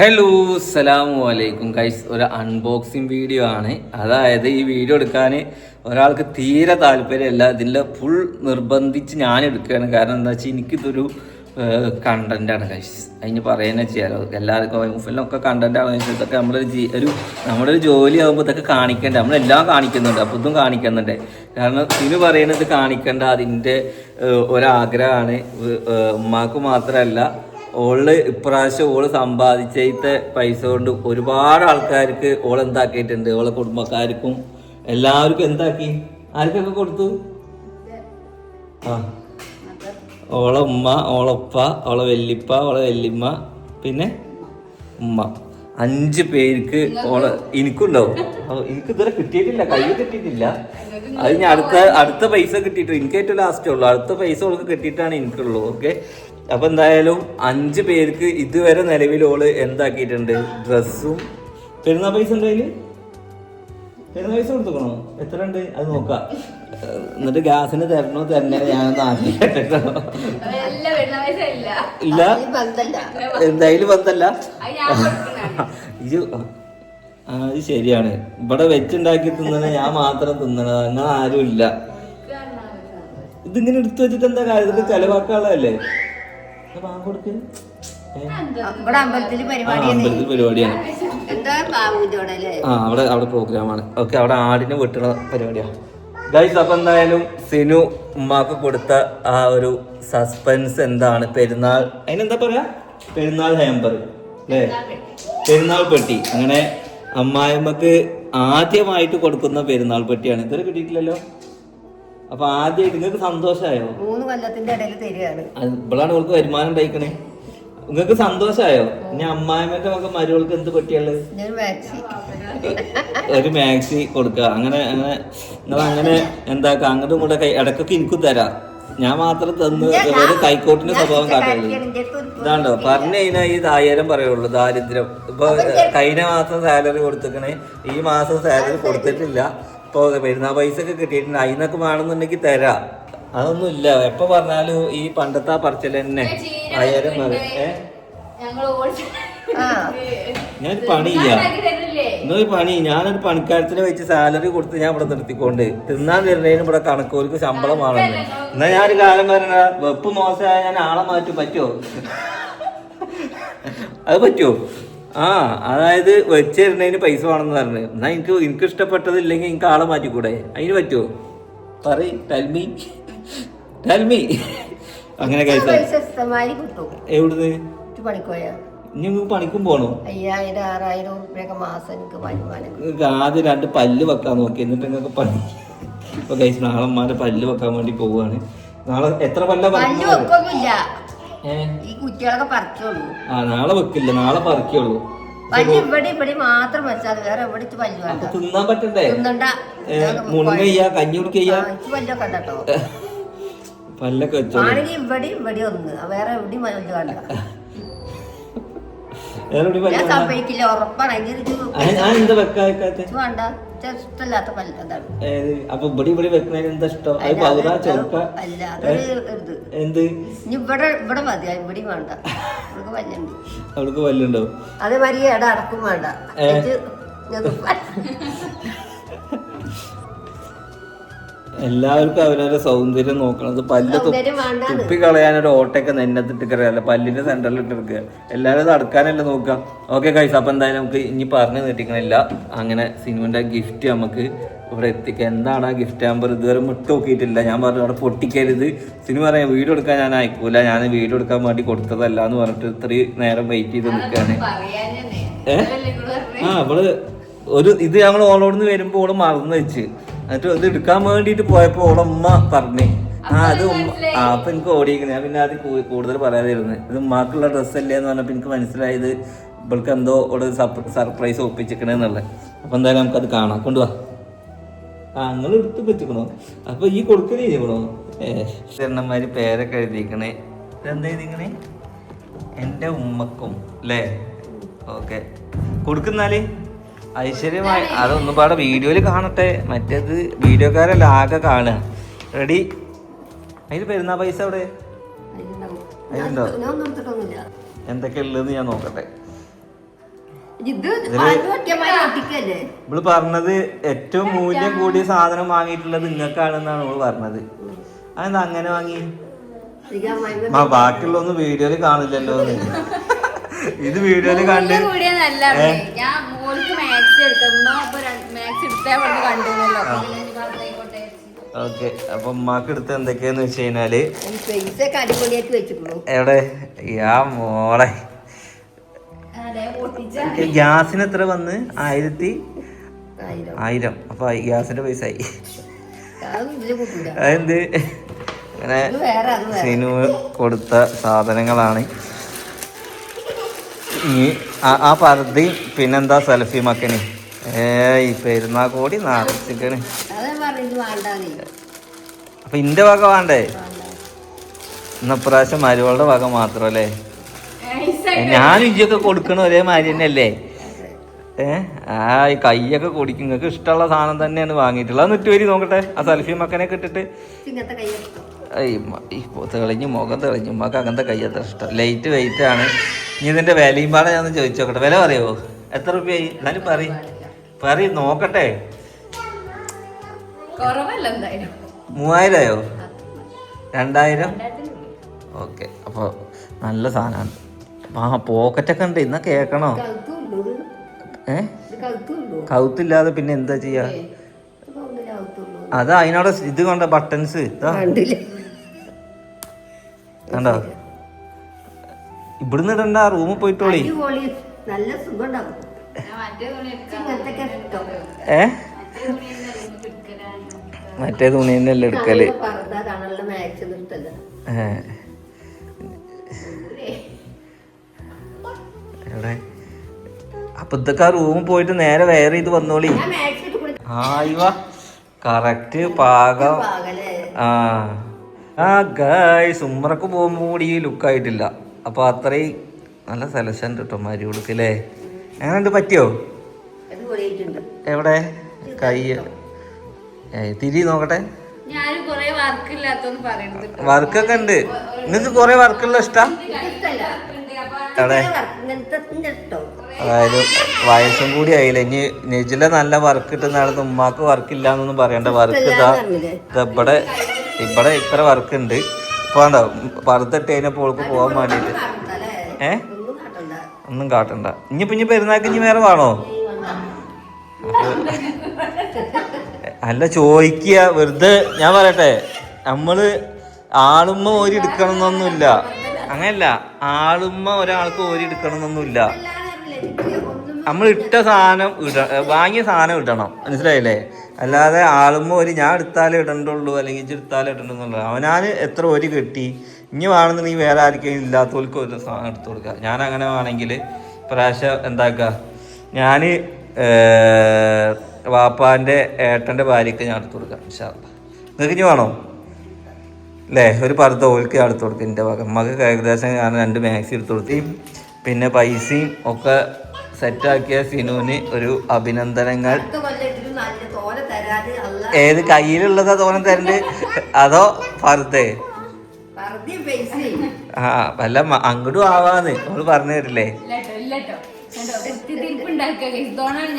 Hello അസ്സലാമു അലൈക്കും guys. ഒരു അൺബോക്സിങ് വീഡിയോ ആണ്. അതായത് ഈ വീഡിയോ എടുക്കാൻ ഒരാൾക്ക് തീരെ താല്പര്യമല്ല, ഇതിൻ്റെ ഫുൾ നിർബന്ധിച്ച് ഞാൻ എടുക്കുകയാണ്. കാരണം എന്താ വെച്ചാൽ എനിക്കിതൊരു കണ്ടൻ്റാണ് ഗൈസ്. അതിന് പറയുന്നത് ചെയ്യാലോ, എല്ലാവർക്കും മുഫലിനൊക്കെ കണ്ടൻ്റാണ്. ഇതൊക്കെ നമ്മുടെ ഒരു ജോലി ആകുമ്പോൾ ഇതൊക്കെ കാണിക്കണ്ടേ, നമ്മളെല്ലാം കാണിക്കുന്നുണ്ട്. അപ്പോൾ ഇതും കാണിക്കുന്നുണ്ട്. കാരണം ഇതിന് പറയുന്നത് കാണിക്കേണ്ട അതിൻ്റെ ഒരാഗ്രഹമാണ്. ഉമ്മാക്ക് മാത്രമല്ല, ഓള് ഇപ്രാവശ്യം ഓള് സമ്പാദിച്ചത്തെ പൈസ കൊണ്ട് ഒരുപാട് ആൾക്കാർക്ക് ഓൾ എന്താക്കിയിട്ടുണ്ട്. ഓളെ കുടുംബക്കാർക്കും എല്ലാവർക്കും എന്താക്കി, ആർക്കൊക്കെ കൊടുത്തു. ആ, ഓളെ ഉമ്മ, ഓളപ്പ, ഓളെ വല്യപ്പ, ഓളെ വല്യമ്മ, പിന്നെ ഉമ്മ, 5 പേർക്ക് ഓളെ എനിക്കുണ്ടാവും. എനിക്ക് ഇതുവരെ കിട്ടിയിട്ടില്ല, കയ്യിൽ കിട്ടിയിട്ടില്ല. അത് ഞാൻ അടുത്ത പൈസ കിട്ടിയിട്ടു. എനിക്ക് ഏറ്റവും ലാസ്റ്റ് ഉള്ളു. അടുത്ത പൈസ ഓൾക്ക് കിട്ടിയിട്ടാണ് എനിക്കുള്ളൂ. ഓക്കെ, അപ്പൊ എന്തായാലും 5 പേർക്ക് ഇതുവരെ നിലവിൽ ഓള് എന്താക്കിയിട്ടുണ്ട്, ഡ്രസ്സും. പെരുന്നാൾ പൈസ ഉണ്ട് അതില്. പെരുന്നാൾ പൈസ കൊടുത്തുക്കണോ? എത്ര ഉണ്ട് അത് നോക്കാം. എന്നിട്ട് ഗ്യാസിന് തരണോ തരണേ ഞാനൊന്ന് ആക്കിട്ടോ. ഇല്ല, എന്തായാലും ബന്ധല്ല. അത് ശരിയാണ്. ഇവിടെ വെച്ചുണ്ടാക്കി തിന്നണ ഞാൻ മാത്രം തിന്നണ, അങ്ങനെ ആരും ഇല്ല. ഇതിങ്ങനെ എടുത്തു വെച്ചിട്ട് എന്താ കാര്യം? ഇതൊക്കെ ചെലവാക്കാനുള്ളതല്ലേ. അമ്പലത്തിൽ പരിപാടിയാണ്. അവിടെ പ്രോഗ്രാമാണ്. ഓക്കെ, അവിടെ ആടിനെ വെട്ടണ പരിപാടിയാണ് ഗൈസ്. അപ്പൊ എന്തായാലും സിനു ഉമ്മാക്ക് കൊടുത്ത ആ ഒരു സസ്പെൻസ് എന്താണ്, പെരുന്നാൾ, അതിനെന്താ പറയാ, പെരുന്നാൾ ഹാമ്പർ അല്ലേ, പെരുന്നാൾ പെട്ടി. അങ്ങനെ അമ്മായിമ്മക്ക് ആദ്യമായിട്ട് കൊടുക്കുന്ന പെരുന്നാൾ പെട്ടിയാണ്. ഇതുവരെ കിട്ടിയിട്ടില്ലല്ലോ. അപ്പൊ ആദ്യമായിട്ട് നിങ്ങൾക്ക് സന്തോഷമായോ? 3 കൊല്ലത്തിന്റെ ഇടയിൽ തരികയാണ്. ഇപ്പോഴാണ് അവൾക്ക് വരുമാനം ഉണ്ടായിക്കണേ. നിങ്ങൾക്ക് സന്തോഷമായോ? ഇനി അമ്മായിമ്മന്റെ ഒക്കെ മരുവൾക്ക് എന്ത് പറ്റിയുള്ളത്? ഒരു മാക്സി കൊടുക്കുക. അങ്ങനെ നിങ്ങൾ എന്താക്ക, അങ്ങോട്ടും ഇങ്ങോട്ടും ഇടക്കൊക്കെ എനിക്കും തരാം. ഞാൻ മാത്രം തന്ന് ഒരു കൈക്കോട്ടിന്റെ സ്വഭാവം കാട്ടുള്ളൂ. ഇതാണ്ടോ പറഞ്ഞു കഴിഞ്ഞാൽ ഈ 1000 പറയുള്ളൂ. ദാരിദ്ര്യം. ഇപ്പൊ കഴിഞ്ഞ മാസം സാലറി കൊടുത്തിക്കണേ, ഈ മാസം സാലറി കൊടുത്തിട്ടില്ല. ഇപ്പൊ പെരുന്നാൾ പൈസ ഒക്കെ കിട്ടിയിട്ടുണ്ട്. അതിനൊക്കെ വേണമെന്നുണ്ടെങ്കിൽ തരാം. അതൊന്നും ഇല്ല. എപ്പൊ പറഞ്ഞാലും ഈ പണ്ടത്തെ പറച്ചിൽ തന്നെ 1000 ഞാനൊരു പണി ചെയ്യാം. എന്നൊരു പണി, ഞാനൊരു പണിക്കാരത്തിനെ വെച്ച് സാലറി കൊടുത്ത് ഞാൻ ഇവിടെ നിർത്തിക്കൊണ്ട് തിന്നാൻ തരുന്നതിന് ഇവിടെ കണക്കോർക്ക് ശമ്പളം ആണെന്ന്. എന്നാ ഞാനൊരു കാലം പറഞ്ഞ വെപ്പ് മോശമായ ഞാൻ ആളെ മാറ്റും. പറ്റുമോ? അത് പറ്റുമോ? അതായത് വെച്ച് തരുന്നതിന് പൈസ വേണമെന്ന് പറഞ്ഞു. എന്നാ എനിക്ക് ഇഷ്ടപ്പെട്ടതില്ലെങ്കിൽ എനിക്ക് ആളെ മാറ്റിക്കൂടെ? അതിന് പറ്റുമോ? പറയ്, ടെൽമി. അങ്ങനെ എവിടുന്ന് ഇനി പണിക്കും പോണോ? 5000-6000 രൂപയൊക്കെ മാസം എനിക്ക് വരുമാനം. ആദ്യം 2 പല്ല് വെക്കാൻ നോക്കി, എന്നിട്ട് നിങ്ങൾക്ക് പണി. ഇപ്പൊ കഴിച്ച് നാളെ അമ്മാന്റെ പല്ല് വെക്കാൻ വേണ്ടി പോവാണ്. നാളെ എത്ര പല്ല ഈ കുട്ടികളൊക്കെ പറിക്കുള്ളൂ. നാളെ വെക്കില്ല, നാളെ പറിക്കുള്ളൂ. ഇവിടെ മാത്രം വെച്ചാൽ വേറെ എവിടെ പല്ല് വേണ്ട. തിന്നാൻ പറ്റണ്ടേ? മുണങ്ങയ്യ, കഞ്ഞി കുടിക്കയ്യ, പല്ലൊക്കെ ഉണ്ടോ? പല്ലൊക്കെ വെച്ചോ. ആണെങ്കിൽ ഇവിടെ ഒന്ന്, വേറെ എവിടെയും പല്ല് വേണ്ട. സമ്മതിക്കില്ല, ഉറപ്പാണ്. എന്താ വെക്കാത്ത വേണ്ട, ഇഷ്ടമില്ലാത്ത പല്ല്. അപ്പൊ ഇവിടെ വെക്കുന്നതിന് എന്താ ഇഷ്ടം? അല്ല, അതൊരു എന്ത് ഇവിടെ മതി, ഇവിടെ വേണ്ട. അവൾക്ക് പല്ലുണ്ടോ? അതേമാതിരി ഇട അടക്കും വേണ്ട. എല്ലാവർക്കും അവരവരുടെ സൗന്ദര്യം നോക്കണത്. പല്ല് തുപ്പി കളയാനൊരു ഓട്ടയൊക്കെ നെന്നത്തിട്ടിക്കറിയാലോ, പല്ലിന്റെ സെന്ററിൽ ഇട്ടെടുക്കുക. എല്ലാവരും അത് അടക്കാനല്ലേ നോക്കുക. ഓക്കെ ഗൈസ്, അപ്പൊ എന്തായാലും നമുക്ക് ഇനി പറഞ്ഞു നീട്ടിക്കണില്ല. അങ്ങനെ സിനുവിന്റെ ഗിഫ്റ്റ് നമുക്ക് ഇവിടെ എത്തിക്കുക. എന്താണ് ആ ഗിഫ്റ്റ് നമ്പർ? ഇതുവരെ മുട്ട് നോക്കിയിട്ടില്ല. ഞാൻ പറഞ്ഞു അവിടെ പൊട്ടിക്കരുത്. സിനിമ പറയാം വീഡിയോ എടുക്കാൻ ഞാൻ അയക്കൂല, ഞാൻ വീഡിയോ എടുക്കാൻ വേണ്ടി കൊടുത്തതല്ല എന്ന് പറഞ്ഞിട്ട് ഇത്രയും നേരം വെയിറ്റ് ചെയ്ത് നിൽക്കാണ്. അവള് ഇത് ഞങ്ങൾ ഓളോടുന്ന് വരുമ്പോൾ ഓള് മറന്നു വെച്ച്, എന്നിട്ട് ഇത് എടുക്കാൻ വേണ്ടിട്ട് പോയപ്പോ ഓളെ ഉമ്മ പറഞ്ഞേ അത് ഉമ്മ. അപ്പൊ എനിക്ക് ഓടിയിരിക്കണേ. ഞാൻ പിന്നെ അത് കൂടുതൽ പറയാതിരുന്നു. ഇത് ഉമ്മാക്കുള്ള ഡ്രസ്സല്ലേ എന്ന് പറഞ്ഞപ്പോ എനിക്ക് മനസ്സിലായത് ഇവൾക്ക് എന്തോ ഓള് സർപ്രൈസ് ഒപ്പിച്ചിക്കണെന്നുള്ളത്. അപ്പൊ എന്തായാലും നമുക്കത് കാണാം. കൊണ്ടുപോവാ. നിങ്ങൾ എടുത്ത് പറ്റിക്കണോ? അപ്പൊ ഈ കൊടുക്കണേ ചെയ്യണോ? എണ്ണന്മാര് പേരൊക്കെ എഴുതിക്കണേ. ഇതെന്താ എഴുതിക്കണേ? എന്റെ ഉമ്മക്കും അല്ലേ? ഓക്കെ, കൊടുക്കുന്നാല് ഐശ്വര്യമായി. അതൊന്നും പാടെ വീഡിയോയിൽ കാണട്ടെ. മറ്റേത് വീഡിയോക്കാരല്ല ആകെ കാണുക. റെഡി? അതിന് പെരുന്നാൾ പൈസ അവിടെ അതിലുണ്ടോ? എന്തൊക്കെ ഉള്ളതെന്ന് ഞാൻ നോക്കട്ടെ. ഇത് ഇവള് പറഞ്ഞത് ഏറ്റവും മൂല്യം കൂടിയ സാധനം വാങ്ങിയിട്ടുള്ളത് നിങ്ങൾക്കാണെന്നാണ് ഇവള് പറഞ്ഞത്. അതെന്താ അങ്ങനെ വാങ്ങി? ബാക്കിയുള്ളൊന്നും വീഡിയോയില് കാണില്ലല്ലോ. ഇത് വീഡിയോയില് കണ്ട് ഓക്കെ. അപ്പൊ ഉമ്മാക്ക് എടുത്ത് എന്തൊക്കെയാന്ന് വെച്ച് കഴിഞ്ഞാല് എവിടെ യാ മോളെ ഗ്യാസിന് എത്ര വന്ന് 1000. അപ്പൊ ഗ്യാസിന്റെ പൈസ ആയി. അതെന്ത് അങ്ങനെ സിനു കൊടുത്ത സാധനങ്ങളാണ്. ഇനി ആ പർദ്ദയും പിന്നെന്താ സെൽഫി മക്കന് ഈ പെരുന്നാ കോടി നിറച്ചിക്കണ്. അപ്പൊ ഇന്റെ വക വേണ്ടേ? ഇന്നപ്രാവശ്യം മരുവളുടെ വക മാത്രല്ലേ? ഞാനും ഇഞ്ചൊക്കെ കൊടുക്കണ ഒരേ മാതിരി തന്നെയല്ലേ? ഈ കൈയൊക്കെ കൊടുക്കും. നിങ്ങൾക്ക് ഇഷ്ടമുള്ള സാധനം തന്നെയാണ് വാങ്ങിയിട്ടുള്ളത്. അത് നിട്ട് വരി നോക്കട്ടെ. ആ സെൽഫി മക്കനൊക്കെ ഇട്ടിട്ട് തെളിഞ്ഞു മുഖം തെളിഞ്ഞു. ഉമ്മക്ക് അങ്ങനത്തെ കൈ അത്ര ഇഷ്ടം. ലൈറ്റ് വെയിറ്റ് ആണ്. ഇനി ഇതിന്റെ വിലയും പാടെ ഞാൻ ചോദിച്ചു നോക്കട്ടെ. വില പറയുമോ? എത്ര റുപ്യായി? എന്നാലും പറയും നോക്കട്ടെ. 3000 2000? ഓക്കെ. അപ്പൊ നല്ല സാധനമാണ്. പോക്കറ്റൊക്കെ ഉണ്ട്. ഇന്ന കേക്കണോ? കൗത്തില്ലാതെ പിന്നെ എന്താ ചെയ്യാ? അതാ അതിനോട് ഇത് കൊണ്ട ബട്ടൺസ് കണ്ടോ? ഇവിടുന്ന് ഇടണ്ട, റൂമിൽ പോയിട്ടോളി. മറ്റേ തുണി തന്നെയല്ലേ എടുക്കല്? എവിടെ? അപ്പൊ ഇതൊക്കെ ആ റൂമിൽ പോയിട്ട് നേരെ വേറെ ഇത് വന്നോളി. കറക്റ്റ് പാകം. ഗൈസ് ഉമ്മറക്ക് പോകുമ്പോ കൂടി ഈ ലുക്കായിട്ടില്ല. അപ്പൊ അത്രയും നല്ല സെലക്ഷൻ കിട്ടും മരിയുടുക്കല്ലേ. എങ്ങനെയുണ്ട്? പറ്റിയോ? എവിടെ കൈ തിരി നോക്കട്ടെ. വർക്കൊക്കെ ഉണ്ട്. നിങ്ങൾക്ക് കൊറേ വർക്കുള്ള ഇഷ്ടം? എവിടെ? അതായത് വയസ്സും കൂടി ആയില്ല. ഇനി നെജില നല്ല വർക്ക് കിട്ടുന്ന ഉമ്മാക്ക് വർക്കില്ലാന്നൊന്നും പറയണ്ട. വർക്ക് ഇവിടെ ഇത്ര വർക്ക് ഉണ്ട്. ഇപ്പൊ വേണ്ട പറുത്തിട്ട് കഴിഞ്ഞപ്പോ ഓൾക്ക് പോകാൻ വേണ്ടിട്ട് ഒന്നും കാട്ടണ്ട. ഇനി പെരുന്നാൾക്ക് ഇനി വേറെ വേണോ? അല്ല ചോദിക്കുക വെറുതെ. ഞാൻ പറയട്ടെ, നമ്മള് ആളുമ്മ ഓരി എടുക്കണം എന്നൊന്നുമില്ല. അങ്ങനല്ല, ആളുമ്മ ഒരാൾക്ക് ഓരി എടുക്കണം എന്നൊന്നുമില്ല. നമ്മൾ ഇട്ട സാധനം വാങ്ങിയ സാധനം ഇടണം. മനസ്സിലായില്ലേ? അല്ലാതെ ആളുമ്മ ഒരു ഞാൻ എടുത്താലേ ഇടണ്ടുള്ളൂ അല്ലെങ്കിൽ എടുത്താലേ ഇടണ്ടെന്നുള്ളത്. അവനാന് എത്ര ഒരു കെട്ടി ഇനി വേണമെന്നുണ്ടെങ്കിൽ വേറെ ആർക്കെങ്കിലും ഇല്ലാത്തവർക്ക് ഒരു സാധനം എടുത്തു കൊടുക്കുക. ഞാൻ അങ്ങനെ വേണമെങ്കിൽ പ്രാവശ്യം എന്താക്കുക, ഞാൻ വാപ്പാൻ്റെ ഏട്ടൻ്റെ ഭാര്യയ്ക്ക് ഞാൻ എടുത്തു കൊടുക്കാം. നിങ്ങൾക്ക് ഇനി വേണോ? അല്ലേ? ഒരു പർദ്ദ ഓൽക്ക് ഞാൻ എടുത്തു കൊടുക്കും. എൻ്റെ ഭാഗം മകൾക്ക് ഏകദേശം ഞാൻ 2 മാക്സി എടുത്തു കൊടുത്തി. പിന്നെ പൈസയും ഒക്കെ സെറ്റാക്കിയ സിനുവിന് ഒരു അഭിനന്ദനങ്ങൾ. ഏത് കയ്യിലുള്ളതാ തോന്നെ തരണ്ട്? അതോ പർദ്ദേ? വല്ല അങ്ങോട്ടും ആവാന്ന് നമ്മള് പറഞ്ഞു തരില്ലേ?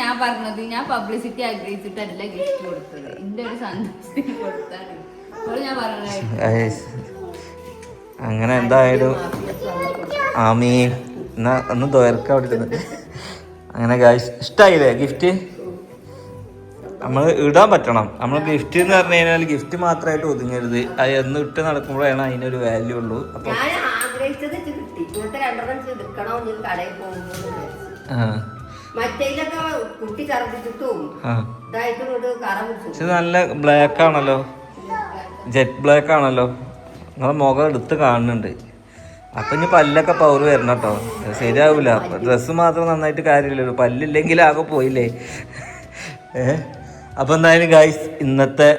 ഞാൻ പറഞ്ഞത് ഞാൻ പബ്ലിസിറ്റി ആഗ്രഹിച്ചിട്ടല്ല ഗിഫ്റ്റ് കൊടുത്തത്. എന്റെ ഒരു സന്തോഷത്തിന് കൊടുത്താണ് ഞാൻ പറഞ്ഞത്. അങ്ങനെ എന്തായാലും ആമീൻ. എന്നാ ഒന്ന് ദ്വരക്ക അവിടെ ഇരുന്ന്. അങ്ങനെ ഇഷ്ടായില്ലേ ഗിഫ്റ്റ്? നമ്മൾ ഇടാൻ പറ്റണം. നമ്മൾ ഗിഫ്റ്റ് എന്ന് പറഞ്ഞു കഴിഞ്ഞാൽ ഗിഫ്റ്റ് മാത്രമായിട്ട് ഒതുങ്ങരുത്. അത് എന്ന് ഇട്ട് നടക്കുമ്പോഴാണ് അതിനൊരു വാല്യൂ ഉള്ളൂ. അപ്പൊ നല്ല ബ്ലാക്ക് ആണല്ലോ, ജെറ്റ് ബ്ലാക്ക് ആണല്ലോ. നിങ്ങളെ മുഖം എടുത്ത് കാണുന്നുണ്ട്. അപ്പൊ ഇനി പല്ലൊക്കെ പവർ വരണം കേട്ടോ. ശരിയാവൂല. ഡ്രസ്സ് മാത്രം നന്നായിട്ട് കാര്യമില്ലല്ലോ, പല്ലില്ലെങ്കിൽ ആകെ പോയില്ലേ. അപ്പൊ എന്തായാലും ഗൈസ് ഇന്നത്തെ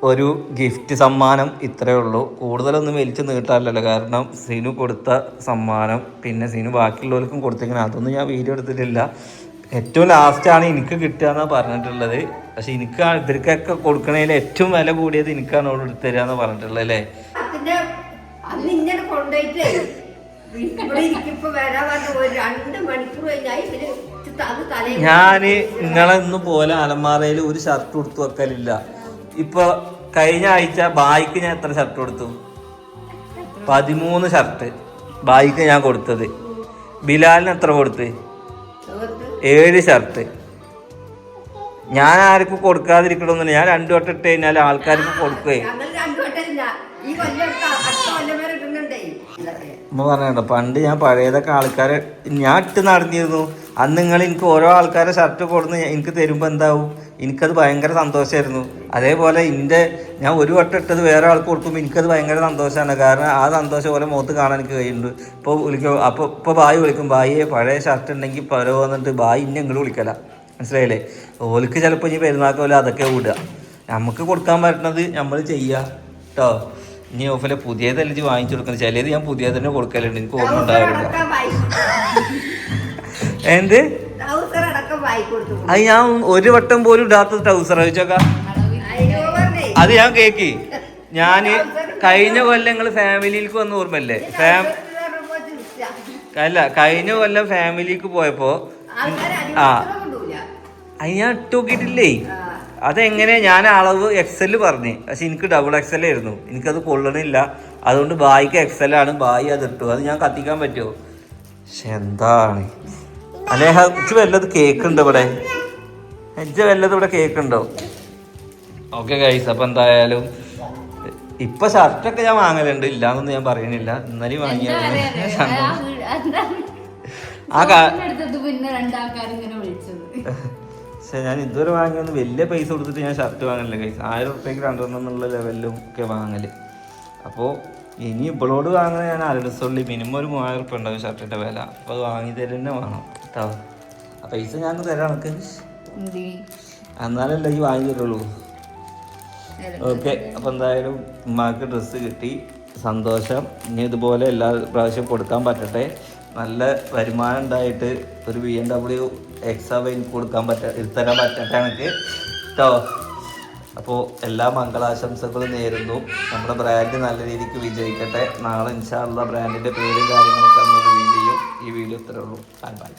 ഒരു ഗിഫ്റ്റ് സമ്മാനം ഇത്രയേ ഉള്ളൂ. കൂടുതലൊന്നും വലിച്ചു നീട്ടാറില്ലല്ലോ, കാരണം സിനു കൊടുത്ത സമ്മാനം പിന്നെ സിനു ബാക്കിയുള്ളവർക്കും കൊടുത്തിങ്ങനെ അതൊന്നും ഞാൻ വീഡിയോ എടുത്തിട്ടില്ല. ഏറ്റവും ലാസ്റ്റാണ് എനിക്ക് കിട്ടുക എന്നാണ് പറഞ്ഞിട്ടുള്ളത്. പക്ഷെ എനിക്ക് ഇവർക്കൊക്കെ കൊടുക്കണതിൽ ഏറ്റവും വില കൂടിയത് എനിക്കാണ് അവിടെ എടുത്തു തരിക എന്ന് പറഞ്ഞിട്ടുള്ളത് അല്ലേ? ഞാന് നിങ്ങളെന്നും പോലെ അലമാറയിൽ ഒരു ഷർട്ട് കൊടുത്തു വെക്കലില്ല. ഇപ്പൊ കഴിഞ്ഞ ആഴ്ച ബായിക്ക് ഞാൻ എത്ര ഷർട്ട് കൊടുത്തു? 13 ഷർട്ട് ബായിക്ക് ഞാൻ കൊടുത്തത്. ബിലാലിന് എത്ര കൊടുത്ത്? 7 ഷർട്ട്. ഞാൻ ആർക്കും കൊടുക്കാതിരിക്കണമെന്നില്ല. ഞാൻ 2 വട്ടം ഇട്ട് കഴിഞ്ഞാൽ ആൾക്കാർക്ക് കൊടുക്കേ. അമ്മ പറഞ്ഞോ, പണ്ട് ഞാൻ പഴയതൊക്കെ ആൾക്കാരെ ഞാൻ ഇട്ട് നടന്നിരുന്നു. അന്ന് നിങ്ങൾ എനിക്ക് ഓരോ ആൾക്കാരെ ഷർട്ട് കൊടുന്ന് എനിക്ക് തരുമ്പോൾ എന്താവും? എനിക്കത് ഭയങ്കര സന്തോഷമായിരുന്നു. അതേപോലെ ഞാൻ ഒരു വട്ടം ഇട്ടത് വേറെ ആൾക്ക് കൊടുക്കുമ്പോൾ എനിക്കത് ഭയങ്കര സന്തോഷമാണ്. കാരണം ആ സന്തോഷം പോലെ മുഖത്ത് കാണാൻ എനിക്ക് കഴിയുന്നുണ്ട്. ഇപ്പോൾ ഇപ്പോൾ ബായി വിളിക്കും, ബായിയെ പഴയ ഷർട്ട് ഉണ്ടെങ്കിൽ പരോ വന്നിട്ട് ബായി ഇന്നെ ഇങ്ങോട്ട് വിളിക്കല. മനസ്സിലായില്ലേ? ഓലിക്ക് ചിലപ്പോൾ ഇനി പെരുന്നാൾക്ക് പോലെ അതൊക്കെ വിടുക. നമുക്ക് കൊടുക്കാൻ പറ്റുന്നത് നമ്മൾ ചെയ്യുക കേട്ടോ. ഇനി ഓഫിലെ പുതിയതല്ലേ വാങ്ങിച്ചു കൊടുക്കുന്നത്. ചിലത് ഞാൻ പുതിയ തന്നെ കൊടുക്കലുണ്ട്, എനിക്ക് ഓർമ്മ ഉണ്ടാവില്ല. എന്ത് അത് ഞാൻ ഒരു വട്ടം പോലും ഇടാത്ത ട്രൗസർ ചോദിച്ചോക്ക. അത് ഞാൻ കേക്ക് ഞാന് കഴിഞ്ഞ കൊല്ലം നിങ്ങൾ ഫാമിലിക്ക് വന്ന് ഓർമ്മല്ലേ? അല്ല, കഴിഞ്ഞ കൊല്ലം ഫാമിലിക്ക് പോയപ്പോ അത് ഞാൻ ഇട്ട് നോക്കിയിട്ടില്ലേ. അതെങ്ങനെ? ഞാൻ അളവ് XL പറഞ്ഞു, പക്ഷെ എനിക്ക് ഡബിൾ XL ആയിരുന്നു. എനിക്കത് കൊള്ളണില്ല. അതുകൊണ്ട് ബായിക്ക് XL ആണ്. ബായി അത് ഇട്ടു. അത് ഞാൻ കത്തിക്കാൻ പറ്റുമോ? പക്ഷെ എന്താണ് അല്ലേ? ഇച്ച് വല്ലത് കേക്ക് ഉണ്ടോ ഇവിടെ? വല്ലത് ഇവിടെ കേക്ക് ഉണ്ടോ? ഓക്കെ ഗൈസ്, അപ്പൊ എന്തായാലും ഇപ്പൊ ഷർട്ടൊക്കെ ഞാൻ വാങ്ങലുണ്ട്, ഇല്ലാന്നൊന്നും ഞാൻ പറയണില്ല. ഇന്നലെ വാങ്ങിയ പക്ഷെ ഞാൻ ഇതുവരെ വാങ്ങിയൊന്നും വലിയ പൈസ കൊടുത്തിട്ട് ഞാൻ ഷർട്ട് വാങ്ങലില്ല ഗൈസ്. 1000 റുപ്യക്ക് 2 എന്നുള്ള ലെവലിലും ഒക്കെ വാങ്ങല്. അപ്പോൾ ഇനി ഇവളോട് വാങ്ങുന്നത് ഞാൻ അരടസുള്ളി മിനിമം ഒരു 3000 റുപ്യ ഉണ്ടാവും ഷർട്ടിന്റെ വില. അപ്പോൾ അത് വാങ്ങി തരുന്നേ വേണം കേട്ടോ. ആ പൈസ ഞാൻ തരാം നമുക്ക്, എന്നാലല്ലേ ഈ വാങ്ങി തരുള്ളൂ. ഓക്കെ, അപ്പോൾ എന്തായാലും ഉമ്മാക്ക് ഡ്രസ്സ് കിട്ടി, സന്തോഷം. ഇനി ഇതുപോലെ എല്ലാ പ്രാവശ്യം കൊടുക്കാൻ പറ്റട്ടെ. നല്ല വരുമാനം ഉണ്ടായിട്ട് ഒരു BMW XV കൊടുക്കാൻ തരാൻ പറ്റട്ടെ എനിക്ക് കേട്ടോ. അപ്പോൾ എല്ലാ മംഗളാശംസകളും നേരുന്നു. നമ്മുടെ ബ്രാൻഡ് നല്ല രീതിക്ക് വിജയിക്കട്ടെ. നാളെ ഇൻഷാ അല്ലാഹ് ബ്രാൻഡിൻ്റെ പേരും കാര്യങ്ങളൊക്കെ നമ്മൾ റിവീൽ ചെയ്യും. ഈ വീഡിയോ ഇത്രയേ ഉള്ളൂ. ബൈ.